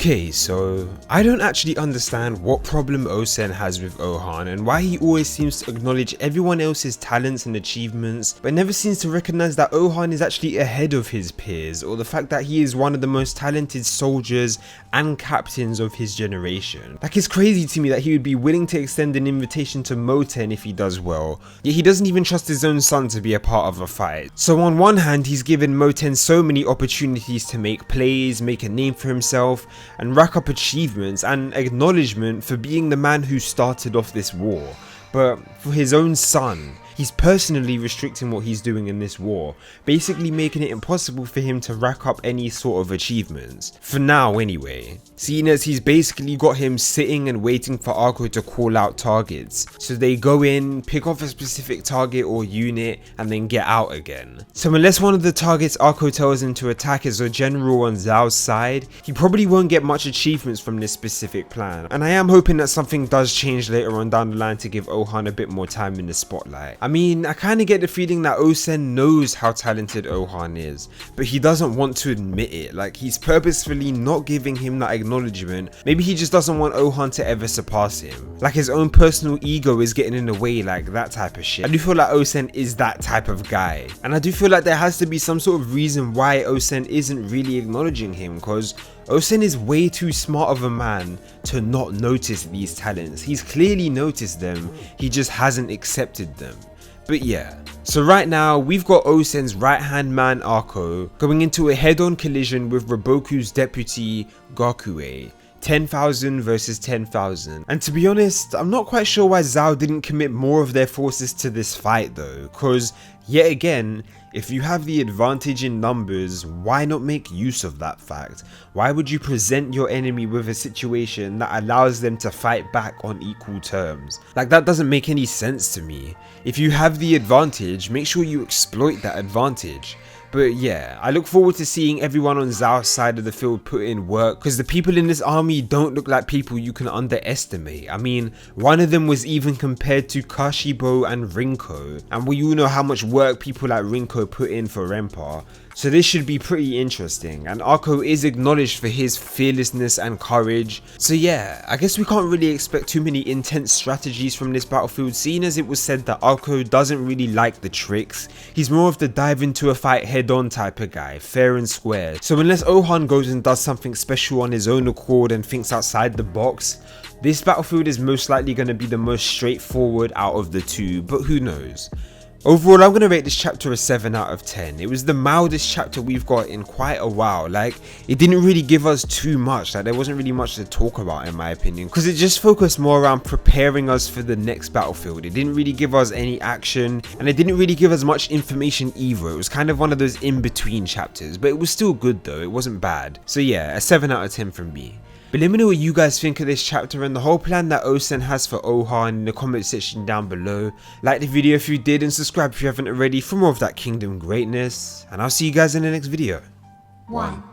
Okay, so I don't actually understand what problem Osen has with OUHON and why he always seems to acknowledge everyone else's talents and achievements, but never seems to recognize that OUHON is actually ahead of his peers, or the fact that he is one of the most talented soldiers and captains of his generation. Like, it's crazy to me that he would be willing to extend an invitation to Moten if he does well, yet he doesn't even trust his own son to be a part of a fight. So on one hand, he's given Moten so many opportunities to make plays, make a name for himself, and rack up achievements and acknowledgement for being the man who started off this war. But for his own son, he's personally restricting what he's doing in this war, basically making it impossible for him to rack up any sort of achievements. For now anyway. Seeing as he's basically got him sitting and waiting for Arko to call out targets. So they go in, pick off a specific target or unit, and then get out again. So unless one of the targets Arko tells him to attack is a general on Zhao's side, he probably won't get much achievements from this specific plan. And I am hoping that something does change later on down the line to give OUHON a bit more time in the spotlight. I mean, I kind of get the feeling that Osen knows how talented OUHON is, but he doesn't want to admit it. Like, he's purposefully not giving him that acknowledgement. Maybe he just doesn't want OUHON to ever surpass him. Like, his own personal ego is getting in the way, like that type of shit. I do feel like Osen is that type of guy. And I do feel like there has to be some sort of reason why Osen isn't really acknowledging him, because Osen is way too smart of a man to not notice these talents. He's clearly noticed them, he just hasn't accepted them. But yeah, so right now we've got Osen's right hand man Arko going into a head-on collision with Raboku's deputy Gakue. 10,000 versus 10,000. And to be honest, I'm not quite sure why Zhao didn't commit more of their forces to this fight though, cause yet again, if you have the advantage in numbers, why not make use of that fact? Why would you present your enemy with a situation that allows them to fight back on equal terms? Like, that doesn't make any sense to me. If you have the advantage, make sure you exploit that advantage. But yeah, I look forward to seeing everyone on Zhao's side of the field put in work, because the people in this army don't look like people you can underestimate. I mean, one of them was even compared to Kashibo and Rinko, and we all know how much work people like Rinko put in for Renpa. So this should be pretty interesting, and Arko is acknowledged for his fearlessness and courage. So yeah, I guess we can't really expect too many intense strategies from this battlefield, seeing as it was said that Arko doesn't really like the tricks. He's more of the dive into a fight head-on type of guy, fair and square. So unless OUHON goes and does something special on his own accord and thinks outside the box, this battlefield is most likely going to be the most straightforward out of the two, but who knows. Overall, I'm going to rate this chapter a 7 out of 10. It was the mildest chapter we've got in quite a while. Like, it didn't really give us too much. Like, there wasn't really much to talk about in my opinion, because it just focused more around preparing us for the next battlefield. It didn't really give us any action, and it didn't really give us much information either. It was kind of one of those in-between chapters, but it was still good though. It wasn't bad. So yeah, a 7 out of 10 from me. But let me know what you guys think of this chapter and the whole plan that Osen has for OUHON in the comment section down below. Like the video if you did, and subscribe if you haven't already for more of that kingdom greatness. And I'll see you guys in the next video. 1.